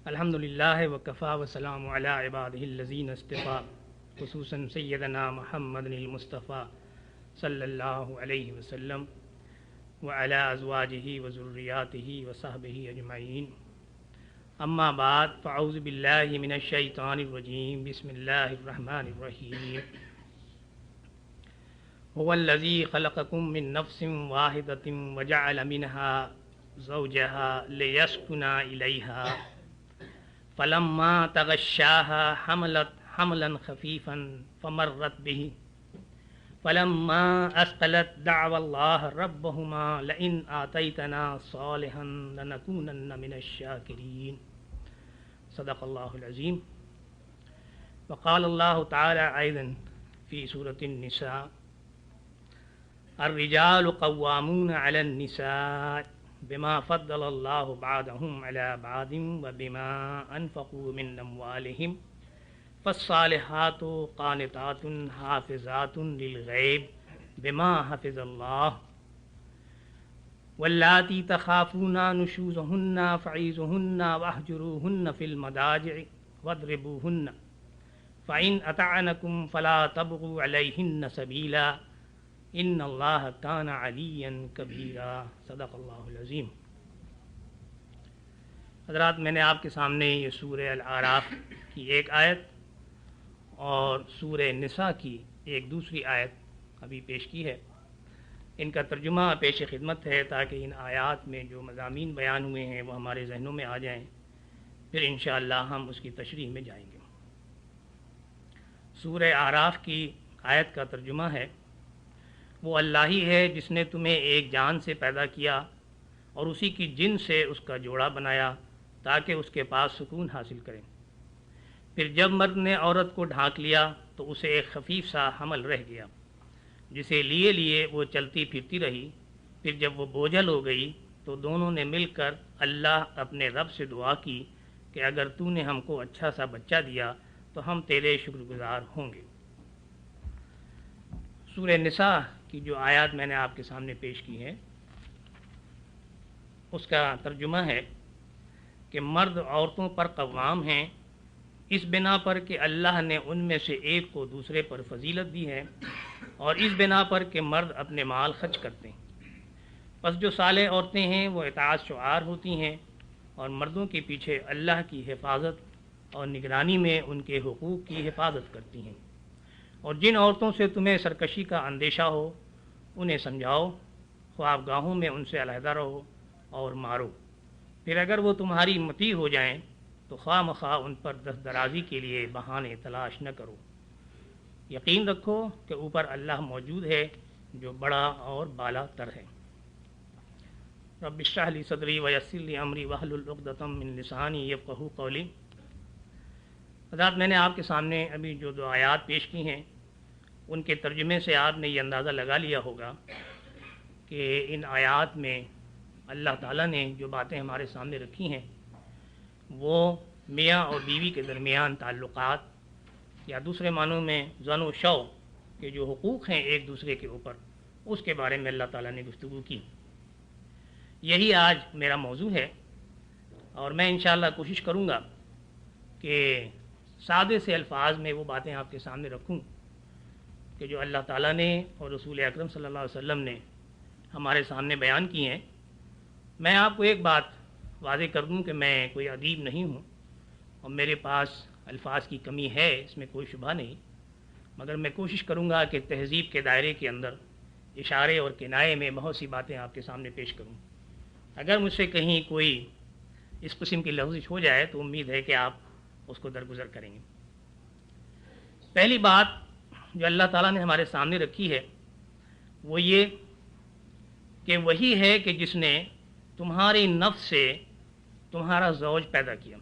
الحمدللہ وکفا وسلام علی عبادہ الذین اصطفیٰ، خصوصاً سیدنا محمد المصطفیٰ صلی اللہ علیہ وسلم وعلی ازواجہ وذریاتہ وصحبہ اجمعین، اما بعد فاعوذ باللہ من الشیطان الرجیم، بسم اللہ الرحمن الرحیم۔ هو الذی خلقکم من نفس واحدۃ وجعل منها زوجها ليسكنا إليها فلما تغشاها حملت حملا خفيفا فمرت به فلما أثقلت دعوا الله ربهما لئن آتيتنا صالحا لنكونن من الشاكرين، صدق الله العظيم۔ وقال الله تعالى أيضا في سورة النساء: الرجال قوامون على النساء بما فضل الله بعضهم على بعض وبما انفقوا من اموالهم فالصالحات قانتات حافظات للغیب بما حفظ الله واللاتی تخافون نشوزهن فعیذوهن واهجروهن في المضاجع واضربوهن فإن أطعنكم فلا تبغوا عليهن سبيلا ان اللہ کان علیا کبیرا، صدق اللہ العظیم۔ حضرات، میں نے آپ کے سامنے یہ سورہ الاعراف کی ایک آیت اور سورہ نساء کی ایک دوسری آیت ابھی پیش کی ہے۔ ان کا ترجمہ پیش خدمت ہے تاکہ ان آیات میں جو مضامین بیان ہوئے ہیں وہ ہمارے ذہنوں میں آ جائیں، پھر انشاءاللہ ہم اس کی تشریح میں جائیں گے۔ سورہ اعراف کی آیت کا ترجمہ ہے: وہ اللہ ہی ہے جس نے تمہیں ایک جان سے پیدا کیا اور اسی کی جن سے اس کا جوڑا بنایا تاکہ اس کے پاس سکون حاصل کریں۔ پھر جب مرد نے عورت کو ڈھانک لیا تو اسے ایک خفیف سا حمل رہ گیا، جسے لیے لیے وہ چلتی پھرتی رہی۔ پھر جب وہ بوجھل ہو گئی تو دونوں نے مل کر اللہ اپنے رب سے دعا کی کہ اگر تو نے ہم کو اچھا سا بچہ دیا تو ہم تیرے شکر گزار ہوں گے۔ سورہ نساء کی جو آیات میں نے آپ کے سامنے پیش کی ہے اس کا ترجمہ ہے کہ مرد عورتوں پر قوام ہیں اس بنا پر کہ اللہ نے ان میں سے ایک کو دوسرے پر فضیلت دی ہے، اور اس بنا پر کہ مرد اپنے مال خرچ کرتے ہیں۔ پس جو صالح عورتیں ہیں وہ اطاعت شعار ہوتی ہیں اور مردوں کے پیچھے اللہ کی حفاظت اور نگرانی میں ان کے حقوق کی حفاظت کرتی ہیں۔ اور جن عورتوں سے تمہیں سرکشی کا اندیشہ ہو انہیں سمجھاؤ، خوابگاہوں میں ان سے علیحدہ رہو اور مارو۔ پھر اگر وہ تمہاری مطیع ہو جائیں تو خواہ مخواہ ان پر دست درازی کے لیے بہانے تلاش نہ کرو۔ یقین رکھو کہ اوپر اللہ موجود ہے جو بڑا اور بالا تر ہے۔ رب اشرح لی صدری ویسر لی امری واحلل عقدۃ من لسانی یفقہوا قولی۔ حضرات، میں نے آپ کے سامنے ابھی جو دو آیات پیش کی ہیں ان کے ترجمے سے آپ نے یہ اندازہ لگا لیا ہوگا کہ ان آیات میں اللہ تعالیٰ نے جو باتیں ہمارے سامنے رکھی ہیں وہ میاں اور بیوی کے درمیان تعلقات یا دوسرے معنوں میں زن و شو کے جو حقوق ہیں ایک دوسرے کے اوپر، اس کے بارے میں اللہ تعالیٰ نے گفتگو کی۔ یہی آج میرا موضوع ہے اور میں انشاءاللہ کوشش کروں گا کہ سادے سے الفاظ میں وہ باتیں آپ کے سامنے رکھوں کہ جو اللہ تعالیٰ نے اور رسول اکرم صلی اللہ علیہ وسلم نے ہمارے سامنے بیان کی ہیں۔ میں آپ کو ایک بات واضح کر دوں کہ میں کوئی ادیب نہیں ہوں اور میرے پاس الفاظ کی کمی ہے، اس میں کوئی شبہ نہیں، مگر میں کوشش کروں گا کہ تہذیب کے دائرے کے اندر اشارے اور کنایے میں بہت سی باتیں آپ کے سامنے پیش کروں۔ اگر مجھ سے کہیں کوئی اس قسم کی لغزش ہو جائے تو امید ہے کہ آپ اس کو درگزر کریں گے۔ پہلی بات جو اللہ تعالیٰ نے ہمارے سامنے رکھی ہے وہ یہ کہ وہی ہے کہ جس نے تمہاری نفس سے تمہارا زوج پیدا کیا۔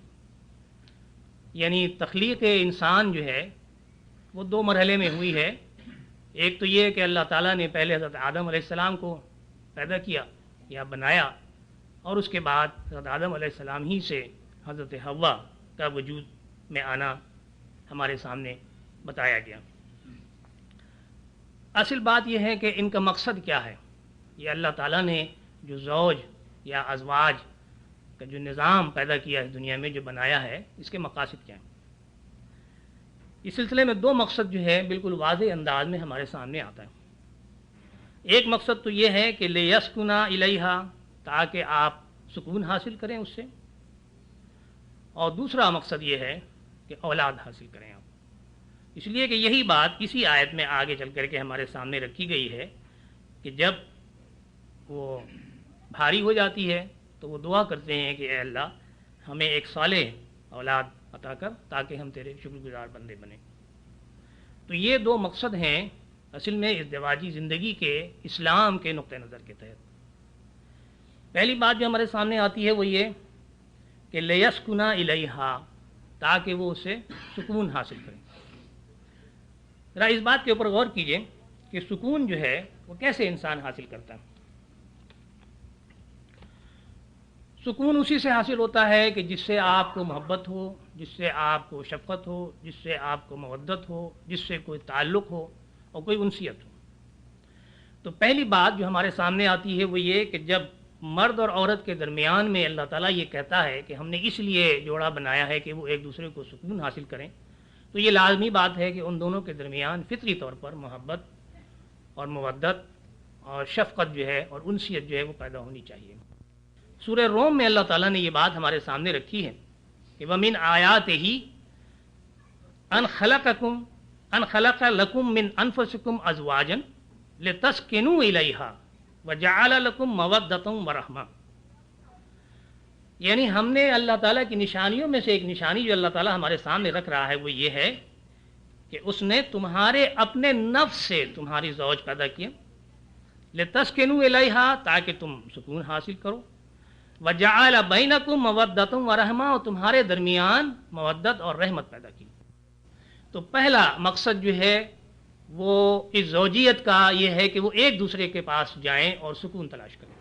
یعنی تخلیق انسان جو ہے وہ دو مرحلے میں ہوئی ہے۔ ایک تو یہ کہ اللہ تعالیٰ نے پہلے حضرت آدم علیہ السلام کو پیدا کیا یا بنایا، اور اس کے بعد حضرت آدم علیہ السلام ہی سے حضرت حوا کا وجود میں آنا ہمارے سامنے بتایا گیا۔ اصل بات یہ ہے کہ ان کا مقصد کیا ہے۔ یہ اللہ تعالیٰ نے جو زوج یا ازواج کا جو نظام پیدا کیا ہے دنیا میں، جو بنایا ہے، اس کے مقاصد کیا ہیں۔ اس سلسلے میں دو مقصد جو ہے بالکل واضح انداز میں ہمارے سامنے آتا ہے۔ ایک مقصد تو یہ ہے کہ لیسکنا الیہا، تاکہ آپ سکون حاصل کریں اس سے، اور دوسرا مقصد یہ ہے کہ اولاد حاصل کریں آپ، اس لیے کہ یہی بات اسی آیت میں آگے چل کر کے ہمارے سامنے رکھی گئی ہے کہ جب وہ بھاری ہو جاتی ہے تو وہ دعا کرتے ہیں کہ اے اللہ ہمیں ایک صالح اولاد عطا کر تاکہ ہم تیرے شکر گزار بندے بنیں۔ تو یہ دو مقصد ہیں اصل میں ازدواجی زندگی کے اسلام کے نقطہ نظر کے تحت۔ پہلی بات جو ہمارے سامنے آتی ہے وہ یہ کہ لیسکنا الیہا، تاکہ وہ اسے سکون حاصل کریں۔ ذرا اس بات کے اوپر غور کیجئے کہ سکون جو ہے وہ کیسے انسان حاصل کرتا ہے۔ سکون اسی سے حاصل ہوتا ہے کہ جس سے آپ کو محبت ہو، جس سے آپ کو شفقت ہو، جس سے آپ کو مودت ہو، جس سے کوئی تعلق ہو اور کوئی انسیت ہو۔ تو پہلی بات جو ہمارے سامنے آتی ہے وہ یہ کہ جب مرد اور عورت کے درمیان میں اللہ تعالیٰ یہ کہتا ہے کہ ہم نے اس لیے جوڑا بنایا ہے کہ وہ ایک دوسرے کو سکون حاصل کریں، تو یہ لازمی بات ہے کہ ان دونوں کے درمیان فطری طور پر محبت اور مودت اور شفقت جو ہے اور انسیت جو ہے وہ پیدا ہونی چاہیے۔ سورہ روم میں اللہ تعالیٰ نے یہ بات ہمارے سامنے رکھی ہے کہ وَمِنْ آیَاتِهِ أَنْ خَلَقَ لَكُم مِّنْ أَنفُسِكُمْ أَزْوَاجًا لِتَسْكُنُوا إِلَيْهَا وَجَعَلَ لَكُم مَّوَدَّةً وَرَحْمَةً، یعنی ہم نے اللہ تعالیٰ کی نشانیوں میں سے ایک نشانی جو اللہ تعالیٰ ہمارے سامنے رکھ رہا ہے وہ یہ ہے کہ اس نے تمہارے اپنے نفس سے تمہاری زوج پیدا کیا، لِتَسْكُنُوا إِلَيْهَا، تاکہ تم سکون حاصل کرو، وَجَعَلَ بَيْنَكُم مَّوَدَّةً وَرَحْمَةً، اور تمہارے درمیان مودت اور رحمت پیدا کی۔ تو پہلا مقصد جو ہے وہ اس زوجیت کا یہ ہے کہ وہ ایک دوسرے کے پاس جائیں اور سکون تلاش کریں،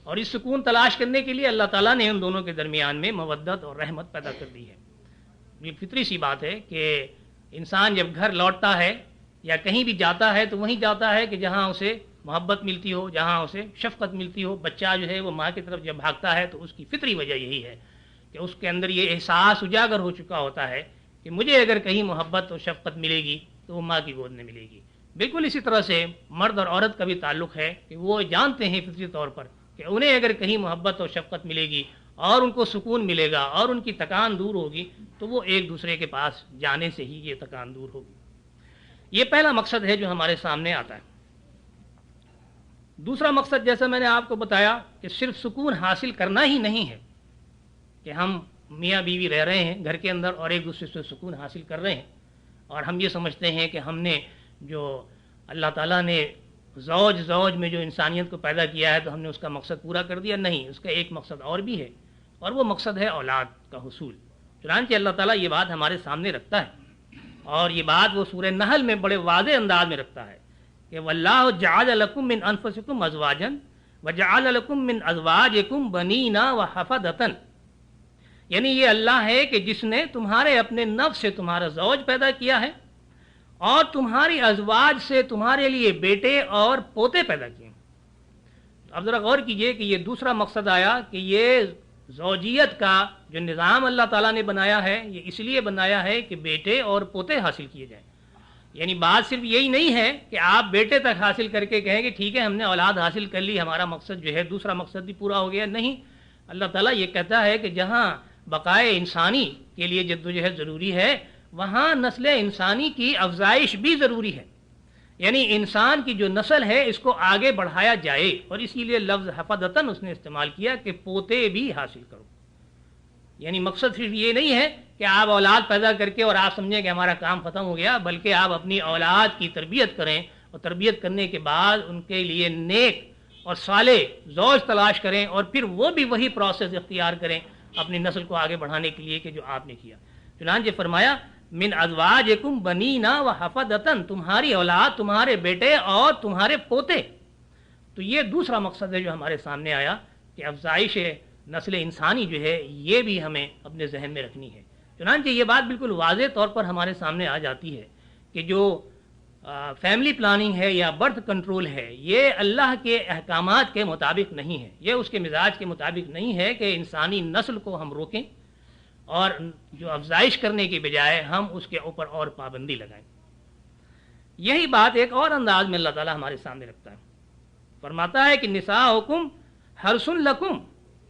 اور اس سکون تلاش کرنے کے لیے اللہ تعالیٰ نے ان دونوں کے درمیان میں مودت اور رحمت پیدا کر دی ہے۔ یہ فطری سی بات ہے کہ انسان جب گھر لوٹتا ہے یا کہیں بھی جاتا ہے تو وہیں جاتا ہے کہ جہاں اسے محبت ملتی ہو، جہاں اسے شفقت ملتی ہو۔ بچہ جو ہے وہ ماں کی طرف جب بھاگتا ہے تو اس کی فطری وجہ یہی ہے کہ اس کے اندر یہ احساس اجاگر ہو چکا ہوتا ہے کہ مجھے اگر کہیں محبت اور شفقت ملے گی تو وہ ماں کی گود میں ملے گی۔ بالکل اسی طرح سے مرد اور عورت کا بھی تعلق ہے کہ وہ جانتے ہیں فطری طور پر کہ انہیں اگر کہیں محبت اور شفقت ملے گی اور ان کو سکون ملے گا اور ان کی تکان دور ہوگی تو وہ ایک دوسرے کے پاس جانے سے ہی یہ تکان دور ہوگی۔ یہ پہلا مقصد ہے جو ہمارے سامنے آتا ہے۔ دوسرا مقصد جیسا میں نے آپ کو بتایا کہ صرف سکون حاصل کرنا ہی نہیں ہے کہ ہم میاں بیوی رہ رہے ہیں گھر کے اندر اور ایک دوسرے سے سکون حاصل کر رہے ہیں اور ہم یہ سمجھتے ہیں کہ ہم نے جو اللہ تعالیٰ نے زوج میں جو انسانیت کو پیدا کیا ہے تو ہم نے اس کا مقصد پورا کر دیا۔ نہیں، اس کا ایک مقصد اور بھی ہے اور وہ مقصد ہے اولاد کا حصول۔ چنانچہ اللہ تعالیٰ یہ بات ہمارے سامنے رکھتا ہے اور یہ بات وہ سورہ نحل میں بڑے واضح انداز میں رکھتا ہے کہ واللہ جعل لکم من انفسکم ازواجا وجعل لکم من ازواجکم بنینا وحفدۃ، یعنی یہ اللہ ہے کہ جس نے تمہارے اپنے نفس سے تمہارا زوج پیدا کیا ہے اور تمہاری ازواج سے تمہارے لیے بیٹے اور پوتے پیدا کیے۔ اب ذرا غور کیجئے کہ یہ دوسرا مقصد آیا کہ یہ زوجیت کا جو نظام اللہ تعالیٰ نے بنایا ہے یہ اس لیے بنایا ہے کہ بیٹے اور پوتے حاصل کیے جائیں۔ یعنی بات صرف یہی نہیں ہے کہ آپ بیٹے تک حاصل کر کے کہیں کہ ٹھیک ہے ہم نے اولاد حاصل کر لی، ہمارا مقصد جو ہے دوسرا مقصد بھی پورا ہو گیا۔ نہیں، اللہ تعالیٰ یہ کہتا ہے کہ جہاں بقائے انسانی کے لیے جدوجہد ضروری ہے وہاں نسل انسانی کی افزائش بھی ضروری ہے، یعنی انسان کی جو نسل ہے اس کو آگے بڑھایا جائے، اور اسی لیے لفظ حفدتاً اس نے استعمال کیا کہ پوتے بھی حاصل کرو۔ یعنی مقصد صرف یہ نہیں ہے کہ آپ اولاد پیدا کر کے اور آپ سمجھیں کہ ہمارا کام ختم ہو گیا، بلکہ آپ اپنی اولاد کی تربیت کریں اور تربیت کرنے کے بعد ان کے لیے نیک اور صالح زوج تلاش کریں اور پھر وہ بھی وہی پروسیس اختیار کریں اپنی نسل کو آگے بڑھانے کے لیے کہ جو آپ نے کیا۔ چنانچہ فرمایا من ازواجکم بنینا وحفدۃ، تمہاری اولاد، تمہارے بیٹے اور تمہارے پوتے۔ تو یہ دوسرا مقصد ہے جو ہمارے سامنے آیا کہ افزائش نسل انسانی جو ہے یہ بھی ہمیں اپنے ذہن میں رکھنی ہے۔ چنانچہ یہ بات بالکل واضح طور پر ہمارے سامنے آ جاتی ہے کہ جو فیملی پلاننگ ہے یا برتھ کنٹرول ہے، یہ اللہ کے احکامات کے مطابق نہیں ہے، یہ اس کے مزاج کے مطابق نہیں ہے کہ انسانی نسل کو ہم روکیں اور جو افزائش کرنے کی بجائے ہم اس کے اوپر اور پابندی لگائیں۔ یہی بات ایک اور انداز میں اللہ تعالیٰ ہمارے سامنے رکھتا ہے، فرماتا ہے کہ نساؤکم حرث لکم،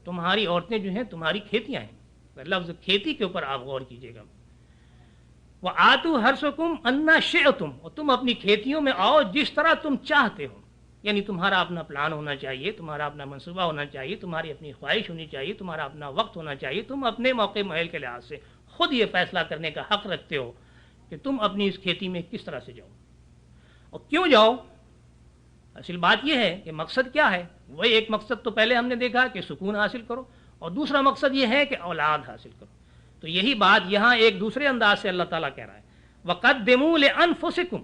تمہاری عورتیں جو ہیں تمہاری کھیتیاں ہیں۔ لفظ کھیتی کے اوپر آپ غور کیجیے گا۔ وَآتُوا حَرْثَكُمْ أَنَّا شِئْتُمْ، اور تم اپنی کھیتیوں میں آؤ جس طرح تم چاہتے ہو، یعنی تمہارا اپنا پلان ہونا چاہیے، تمہارا اپنا منصوبہ ہونا چاہیے، تمہاری اپنی خواہش ہونی چاہیے، تمہارا اپنا وقت ہونا چاہیے، تم اپنے موقع محل کے لحاظ سے خود یہ فیصلہ کرنے کا حق رکھتے ہو کہ تم اپنی اس کھیتی میں کس طرح سے جاؤ اور کیوں جاؤ۔ اصل بات یہ ہے کہ مقصد کیا ہے، وہی ایک مقصد تو پہلے ہم نے دیکھا کہ سکون حاصل کرو، اور دوسرا مقصد یہ ہے کہ اولاد حاصل کرو۔ تو یہی بات یہاں ایک دوسرے انداز سے اللہ تعالیٰ کہہ رہا ہے، وَقَدِّمُوا لِأَنفُسِكُمْ،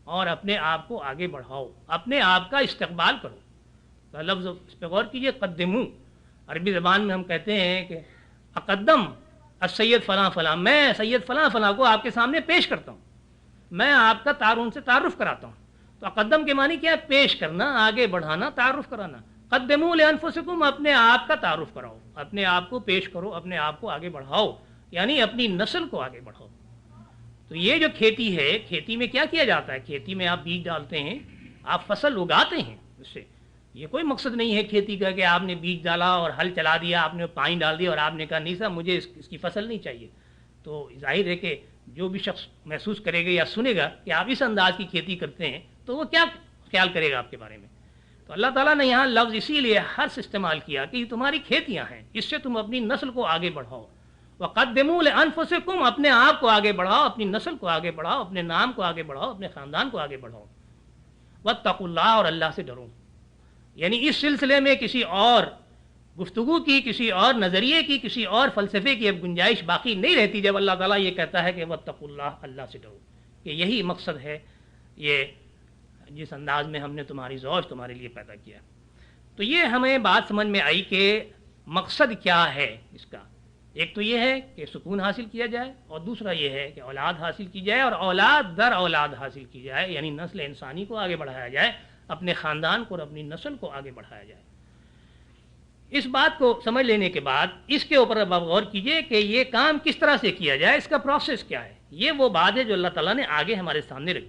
اور اپنے آپ کو آگے بڑھاؤ، اپنے آپ کا استقبال کرو۔ تو لفظ اس پہ غور کیجئے، قدمو، عربی زبان میں ہم کہتے ہیں کہ اقدم السید فلاں فلاں، میں سید فلاں فلاں کو آپ کے سامنے پیش کرتا ہوں، میں آپ کا ان سے تعارف کراتا ہوں۔ تو اقدم کے معنی کیا ہے؟ پیش کرنا، آگے بڑھانا، تعارف کرانا۔ قدموا لانفسکم، اپنے آپ کا تعارف کراؤ، اپنے آپ کو پیش کرو، اپنے آپ کو آگے بڑھاؤ، یعنی اپنی نسل کو آگے بڑھاؤ۔ تو یہ جو کھیتی ہے، کھیتی میں کیا کیا جاتا ہے؟ کھیتی میں آپ بیج ڈالتے ہیں، آپ فصل اگاتے ہیں، اس سے یہ کوئی مقصد نہیں ہے کھیتی کا کہ آپ نے بیج ڈالا اور ہل چلا دیا، آپ نے پانی ڈال دیا اور آپ نے کہا نہیں صاحب مجھے اس کی فصل نہیں چاہیے۔ تو ظاہر ہے کہ جو بھی شخص محسوس کرے گا یا سنے گا کہ آپ اس انداز کی کھیتی کرتے ہیں تو وہ کیا خیال کرے گا آپ کے بارے میں۔ تو اللہ تعالیٰ نے یہاں لفظ اسی لیے حرث استعمال کیا کہ یہ تمہاری کھیتیاں ہیں، اس سے تم اپنی نسل کو آگے بڑھاؤ۔ وَقَدِّمُوا لِأَنفُسِكُمْ، اپنے آپ کو آگے بڑھاؤ، اپنی نسل کو آگے بڑھاؤ، اپنے نام کو آگے بڑھاؤ، اپنے خاندان کو آگے بڑھاؤ۔ وَاتَّقُوا اللَّهَ، اور اللہ سے ڈرو۔ یعنی اس سلسلے میں کسی اور گفتگو کی، کسی اور نظریے کی، کسی اور فلسفے کی اب گنجائش باقی نہیں رہتی جب اللہ تعالیٰ یہ کہتا ہے کہ وَاتَّقُوا اللَّهَ، اللہ سے ڈرو، کہ یہی مقصد ہے، یہ جس انداز میں ہم نے تمہاری زوج تمہارے لیے پیدا کیا۔ تو یہ ہمیں بات سمجھ میں آئی کہ مقصد کیا ہے اس کا۔ ایک تو یہ ہے کہ سکون حاصل کیا جائے، اور دوسرا یہ ہے کہ اولاد حاصل کی جائے، اور اولاد در اولاد حاصل کی جائے، یعنی نسل انسانی کو آگے بڑھایا جائے، اپنے خاندان کو اور اپنی نسل کو آگے بڑھایا جائے۔ اس بات کو سمجھ لینے کے بعد اس کے اوپر اب آپ غور کیجئے کہ یہ کام کس طرح سے کیا جائے، اس کا پروسیس کیا ہے۔ یہ وہ بات ہے جو اللہ تعالیٰ نے آگے ہمارے سامنے رکھی۔